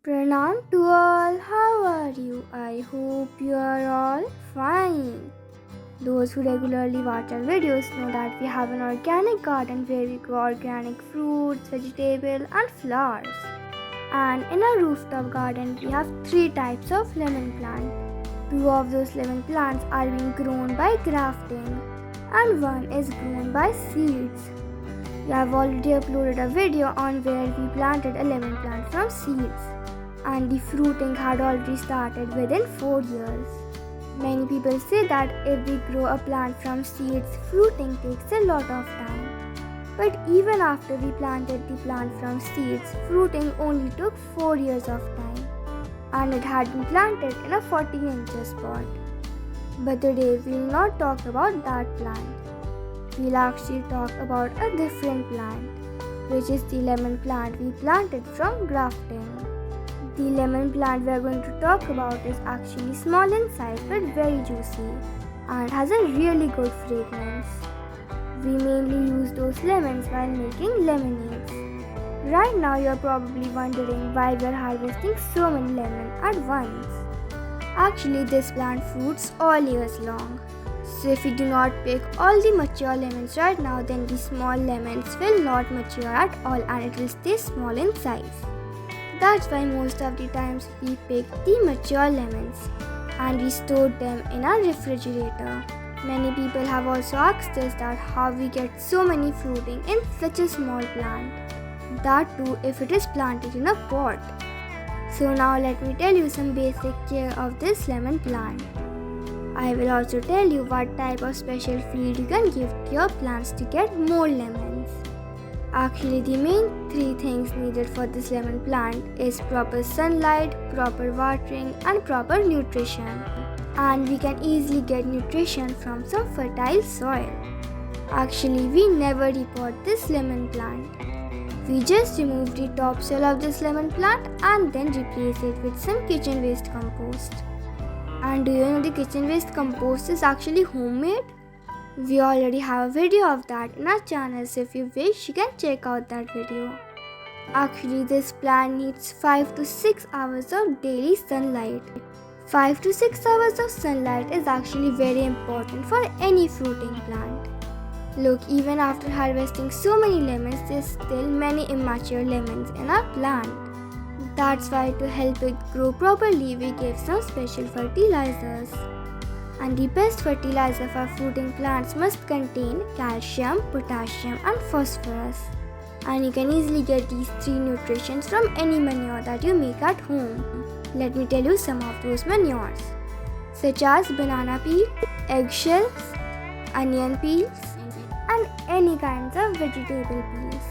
Pranam to all, how are you? I hope you are all fine. Those who regularly watch our videos know that we have an organic garden where we grow organic fruits, vegetables and flowers. And in our rooftop garden we have 3 types of lemon plant. 2 of those lemon plants are being grown by grafting and 1 is grown by seeds. We have already uploaded a video on where we planted a lemon plant from seeds. And the fruiting had already started within 4 years. Many people say that if we grow a plant from seeds, fruiting takes a lot of time. But even after we planted the plant from seeds, fruiting only took 4 years of time. And it had been planted in a 40-inch pot. But today we will not talk about that plant. We'll actually talk about a different plant, which is the lemon plant we planted from grafting. The lemon plant we are going to talk about is actually small in size but very juicy and has a really good fragrance. We mainly use those lemons while making lemonades. Right now you are probably wondering why we are harvesting so many lemons at once. Actually, this plant fruits all years long. So if we do not pick all the mature lemons right now, then the small lemons will not mature at all and it will stay small in size. That's why most of the times we pick the mature lemons and we store them in our refrigerator. Many people have also asked us that how we get so many fruiting in such a small plant. That too if it is planted in a pot. So now let me tell you some basic care of this lemon plant. I will also tell you what type of special feed you can give to your plants to get more lemons. Actually, the main 3 things needed for this lemon plant is proper sunlight, proper watering and proper nutrition. And we can easily get nutrition from some fertile soil. Actually, we never repot this lemon plant. We just remove the topsoil of this lemon plant and then replace it with some kitchen waste compost. And do you know the kitchen waste compost is actually homemade? We already have a video of that in our channel, so if you wish, you can check out that video. Actually, this plant needs 5 to 6 hours of daily sunlight. 5 to 6 hours of sunlight is actually very important for any fruiting plant. Look, even after harvesting so many lemons, there are still many immature lemons in our plant. That's why to help it grow properly, we give some special fertilizers. And the best fertilizer for fruiting plants must contain calcium, potassium and phosphorus. And you can easily get these 3 nutrients from any manure that you make at home. Let me tell you some of those manures, such as banana peel, eggshells, onion peels and any kinds of vegetable peels.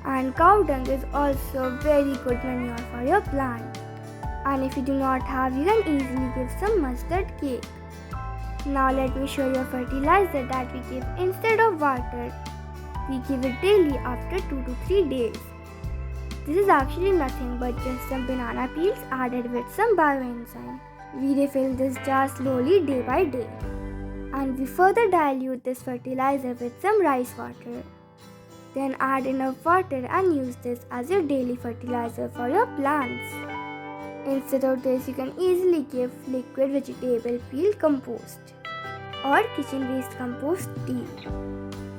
And cow dung is also very good manure for your plant. And if you do not have, you can easily give some mustard cake. Now let me show you a fertilizer that we give instead of water. We give it daily after 2 to 3 days. This is actually nothing but just some banana peels added with some bioenzymes. We refill this jar slowly day by day. And we further dilute this fertilizer with some rice water. Then add enough water and use this as your daily fertilizer for your plants. Instead of this, you can easily give liquid vegetable peel compost or kitchen waste compost tea.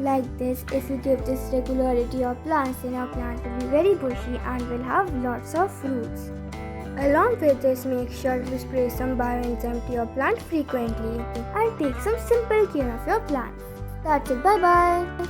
Like this, if you give this regularly to your plants, then your plant will be very bushy and will have lots of fruits. Along with this, make sure to spray some bioenzyme to your plant frequently and take some simple care of your plants. That's it, bye bye.